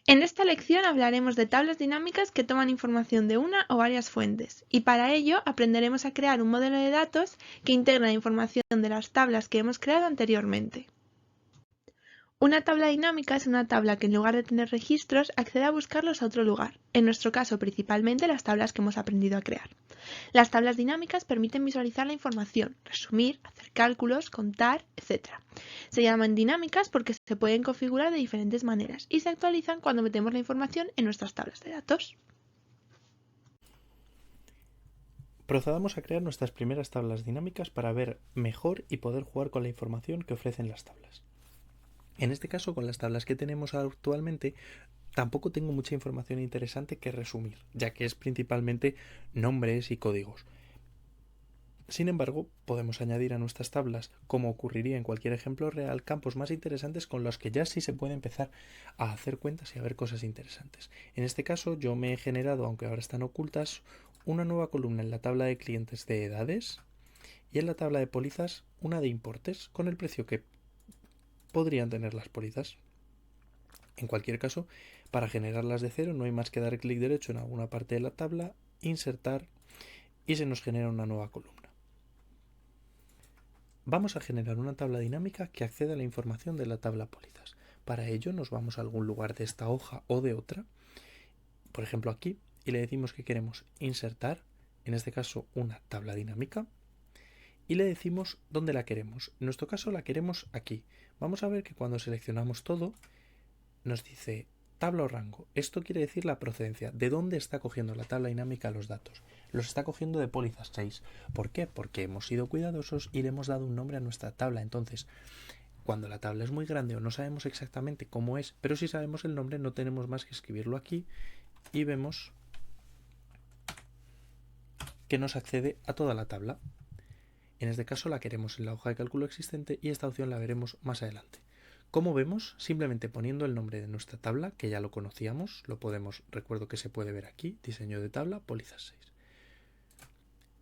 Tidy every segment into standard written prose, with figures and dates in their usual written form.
En esta lección hablaremos de tablas dinámicas que toman información de una o varias fuentes, y para ello aprenderemos a crear un modelo de datos que integra la información de las tablas que hemos creado anteriormente. Una tabla dinámica es una tabla que en lugar de tener registros accede a buscarlos a otro lugar, en nuestro caso principalmente las tablas que hemos aprendido a crear. Las tablas dinámicas permiten visualizar la información, resumir, hacer cálculos, contar, etc. Se llaman dinámicas porque se pueden configurar de diferentes maneras y se actualizan cuando metemos la información en nuestras tablas de datos. Procedamos a crear nuestras primeras tablas dinámicas para ver mejor y poder jugar con la información que ofrecen las tablas. En este caso, con las tablas que tenemos actualmente, tampoco tengo mucha información interesante que resumir, ya que es principalmente nombres y códigos. Sin embargo, podemos añadir a nuestras tablas, como ocurriría en cualquier ejemplo real, campos más interesantes con los que ya sí se puede empezar a hacer cuentas y a ver cosas interesantes. En este caso, yo me he generado, aunque ahora están ocultas, una nueva columna en la tabla de clientes de edades y en la tabla de pólizas una de importes con el precio que podrían tener las pólizas. En cualquier caso, para generarlas de cero no hay más que dar clic derecho en alguna parte de la tabla, insertar y se nos genera una nueva columna. Vamos a generar una tabla dinámica que acceda a la información de la tabla pólizas. Para ello nos vamos a algún lugar de esta hoja o de otra, por ejemplo aquí, y le decimos que queremos insertar, en este caso una tabla dinámica, y le decimos dónde la queremos. En nuestro caso la queremos aquí. Vamos a ver que cuando seleccionamos todo nos dice tabla o rango. Esto quiere decir la procedencia, de dónde está cogiendo la tabla dinámica los datos. Los está cogiendo de pólizas 6. ¿Por qué? Porque hemos sido cuidadosos y le hemos dado un nombre a nuestra tabla. Entonces, cuando la tabla es muy grande o no sabemos exactamente cómo es, pero si sabemos el nombre, no tenemos más que escribirlo aquí y vemos que nos accede a toda la tabla. En este caso la queremos en la hoja de cálculo existente y esta opción la veremos más adelante. Como vemos, simplemente poniendo el nombre de nuestra tabla, que ya lo conocíamos, recuerdo que se puede ver aquí, diseño de tabla, pólizas 6.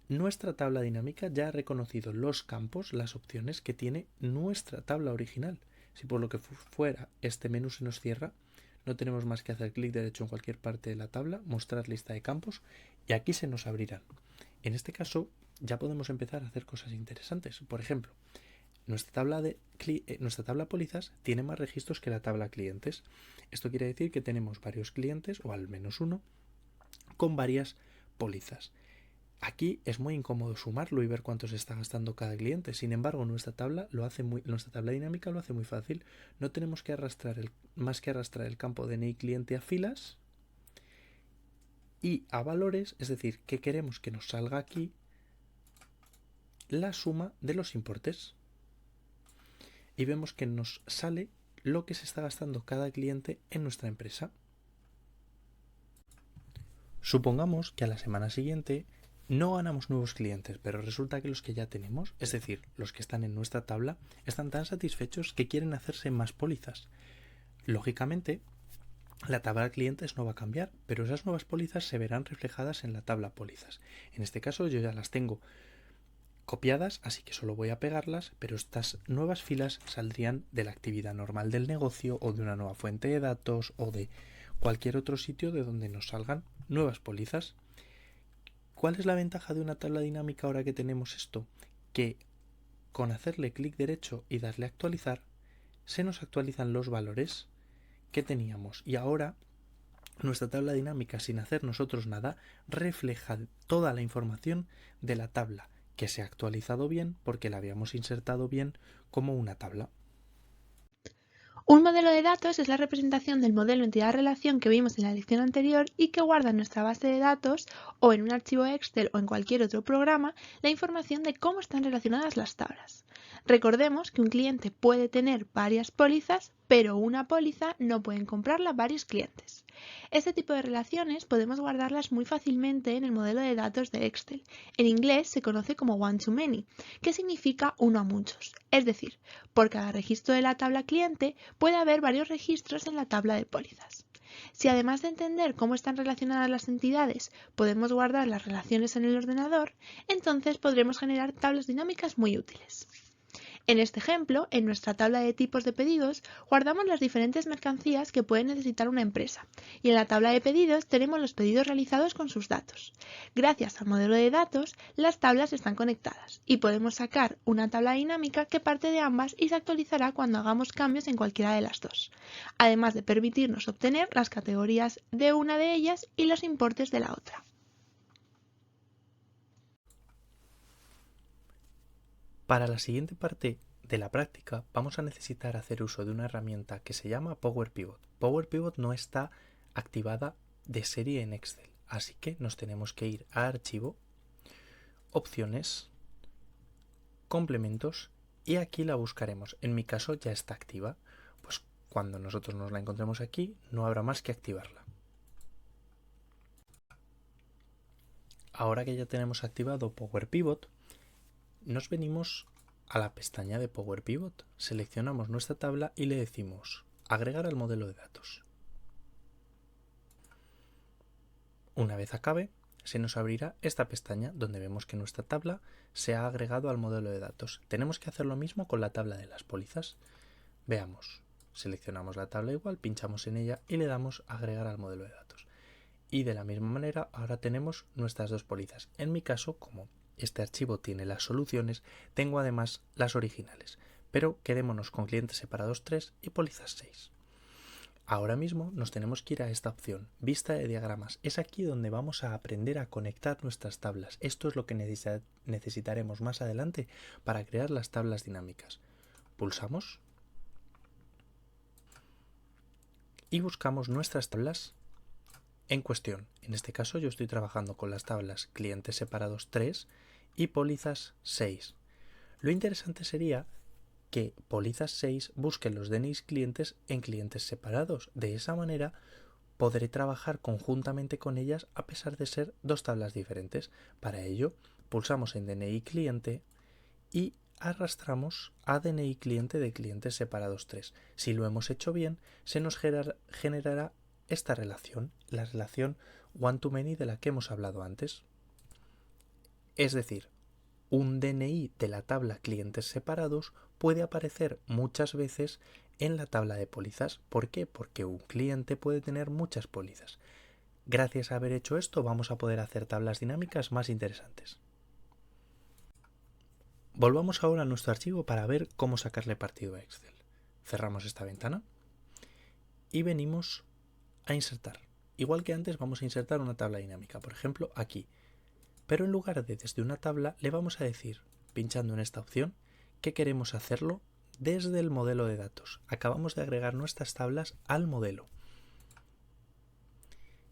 Nuestra tabla dinámica ya ha reconocido los campos, las opciones que tiene nuestra tabla original. Si por lo que fuera este menú se nos cierra, no tenemos más que hacer clic derecho en cualquier parte de la tabla, mostrar lista de campos y aquí se nos abrirán. En este caso ya podemos empezar a hacer cosas interesantes. Por ejemplo, nuestra tabla pólizas tiene más registros que la tabla clientes. Esto quiere decir que tenemos varios clientes, o al menos uno, con varias pólizas. Aquí es muy incómodo sumarlo y ver cuánto se está gastando cada cliente. Sin embargo, nuestra tabla dinámica lo hace muy fácil. No tenemos que arrastrar el campo DNI cliente a filas y a valores, es decir, que queremos que nos salga aquí la suma de los importes. Y vemos que nos sale lo que se está gastando cada cliente en nuestra empresa. Supongamos que a la semana siguiente no ganamos nuevos clientes, pero resulta que los que ya tenemos, es decir, los que están en nuestra tabla, están tan satisfechos que quieren hacerse más pólizas. Lógicamente, la tabla de clientes no va a cambiar, pero esas nuevas pólizas se verán reflejadas en la tabla pólizas. En este caso yo ya las tengo copiadas, así que solo voy a pegarlas, pero estas nuevas filas saldrían de la actividad normal del negocio o de una nueva fuente de datos o de cualquier otro sitio de donde nos salgan nuevas pólizas. ¿Cuál es la ventaja de una tabla dinámica ahora que tenemos esto? Que con hacerle clic derecho y darle a actualizar, se nos actualizan los valores que teníamos y ahora nuestra tabla dinámica, sin hacer nosotros nada, refleja toda la información de la tabla que se ha actualizado bien porque la habíamos insertado bien como una tabla. Un modelo de datos es la representación del modelo entidad-relación que vimos en la lección anterior y que guarda en nuestra base de datos o en un archivo Excel o en cualquier otro programa la información de cómo están relacionadas las tablas. Recordemos que un cliente puede tener varias pólizas, pero una póliza no pueden comprarla varios clientes. Este tipo de relaciones podemos guardarlas muy fácilmente en el modelo de datos de Excel. En inglés se conoce como one-to-many, que significa uno a muchos. Es decir, por cada registro de la tabla cliente puede haber varios registros en la tabla de pólizas. Si además de entender cómo están relacionadas las entidades, podemos guardar las relaciones en el ordenador, entonces podremos generar tablas dinámicas muy útiles. En este ejemplo, en nuestra tabla de tipos de pedidos, guardamos las diferentes mercancías que puede necesitar una empresa y en la tabla de pedidos tenemos los pedidos realizados con sus datos. Gracias al modelo de datos, las tablas están conectadas y podemos sacar una tabla dinámica que parte de ambas y se actualizará cuando hagamos cambios en cualquiera de las dos, además de permitirnos obtener las categorías de una de ellas y los importes de la otra. Para la siguiente parte de la práctica vamos a necesitar hacer uso de una herramienta que se llama Power Pivot. Power Pivot no está activada de serie en Excel, así que nos tenemos que ir a Archivo, Opciones, Complementos y aquí la buscaremos. En mi caso ya está activa, pues cuando nosotros nos la encontremos aquí no habrá más que activarla. Ahora que ya tenemos activado Power Pivot, nos venimos a la pestaña de Power Pivot, seleccionamos nuestra tabla y le decimos agregar al modelo de datos. Una vez acabe, se nos abrirá esta pestaña donde vemos que nuestra tabla se ha agregado al modelo de datos. Tenemos que hacer lo mismo con la tabla de las pólizas. Veamos, seleccionamos la tabla igual, pinchamos en ella y le damos a agregar al modelo de datos. Y de la misma manera ahora tenemos nuestras dos pólizas. En mi caso, como este archivo tiene las soluciones, tengo además las originales, pero quedémonos con clientes separados 3 y pólizas 6. Ahora mismo nos tenemos que ir a esta opción, vista de diagramas. Es aquí donde vamos a aprender a conectar nuestras tablas. Esto es lo que necesitaremos más adelante para crear las tablas dinámicas. Pulsamos y buscamos nuestras tablas en cuestión. En este caso yo estoy trabajando con las tablas clientes separados 3 y pólizas 6. Lo interesante sería que pólizas 6 busque los DNIs clientes en clientes separados. De esa manera podré trabajar conjuntamente con ellas a pesar de ser dos tablas diferentes. Para ello pulsamos en DNI cliente y arrastramos a DNI cliente de clientes separados 3. Si lo hemos hecho bien, se nos generará esta relación, la relación one-to-many de la que hemos hablado antes. Es decir, un DNI de la tabla clientes separados puede aparecer muchas veces en la tabla de pólizas. ¿Por qué? Porque un cliente puede tener muchas pólizas. Gracias a haber hecho esto vamos a poder hacer tablas dinámicas más interesantes. Volvamos ahora a nuestro archivo para ver cómo sacarle partido a Excel. Cerramos esta ventana y venimos a insertar. Igual que antes vamos a insertar una tabla dinámica, por ejemplo aquí. Pero en lugar de desde una tabla le vamos a decir, pinchando en esta opción, que queremos hacerlo desde el modelo de datos. Acabamos de agregar nuestras tablas al modelo.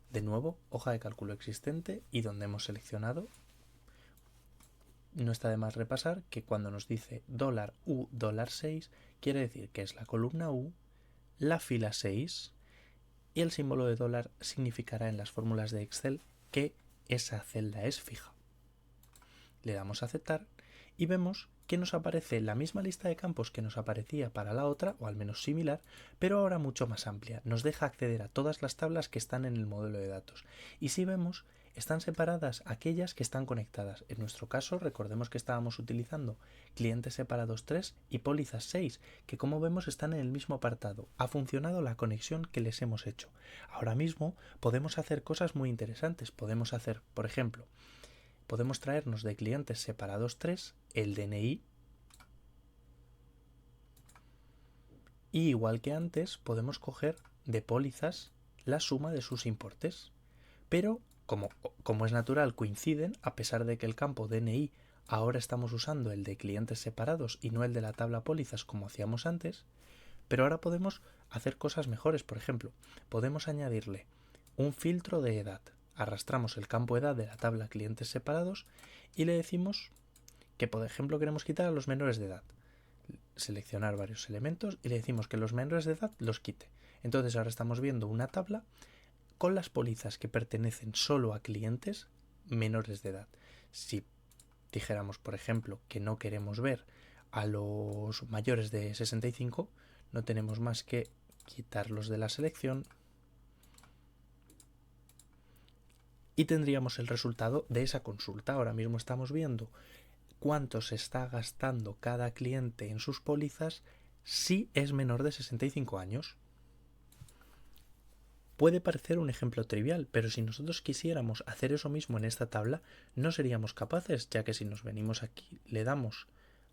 De nuevo, hoja de cálculo existente y donde hemos seleccionado. No está de más repasar que cuando nos dice $U $6 quiere decir que es la columna U, la fila 6 y el símbolo de dólar significará en las fórmulas de Excel que esa celda es fija. Le damos a aceptar y vemos que nos aparece la misma lista de campos que nos aparecía para la otra, o al menos similar, pero ahora mucho más amplia. Nos deja acceder a todas las tablas que están en el modelo de datos. Y si vemos, están separadas aquellas que están conectadas. En nuestro caso, recordemos que estábamos utilizando clientes separados 3 y pólizas 6, que como vemos están en el mismo apartado. Ha funcionado la conexión que les hemos hecho. Ahora mismo podemos hacer cosas muy interesantes. Podemos hacer, por ejemplo, podemos traernos de clientes separados 3 el DNI y igual que antes podemos coger de pólizas la suma de sus importes. Pero como es natural coinciden, a pesar de que el campo DNI ahora estamos usando el de clientes separados y no el de la tabla pólizas como hacíamos antes, pero ahora podemos hacer cosas mejores. Por ejemplo, podemos añadirle un filtro de edad. Arrastramos el campo edad de la tabla clientes separados y le decimos que, por ejemplo, queremos quitar a los menores de edad. Seleccionar varios elementos y le decimos que los menores de edad los quite. Entonces ahora estamos viendo una tabla con las pólizas que pertenecen solo a clientes menores de edad. Si dijéramos, por ejemplo, que no queremos ver a los mayores de 65, no tenemos más que quitarlos de la selección y tendríamos el resultado de esa consulta. Ahora mismo estamos viendo cuánto se está gastando cada cliente en sus pólizas si es menor de 65 años. Puede parecer un ejemplo trivial, pero si nosotros quisiéramos hacer eso mismo en esta tabla, no seríamos capaces, ya que si nos venimos aquí, le damos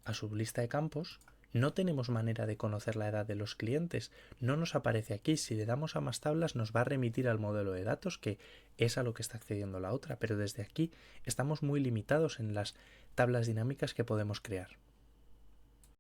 a su lista de campos, no tenemos manera de conocer la edad de los clientes, no nos aparece aquí. Si le damos a más tablas nos va a remitir al modelo de datos, que es a lo que está accediendo la otra, pero desde aquí estamos muy limitados en las tablas dinámicas que podemos crear.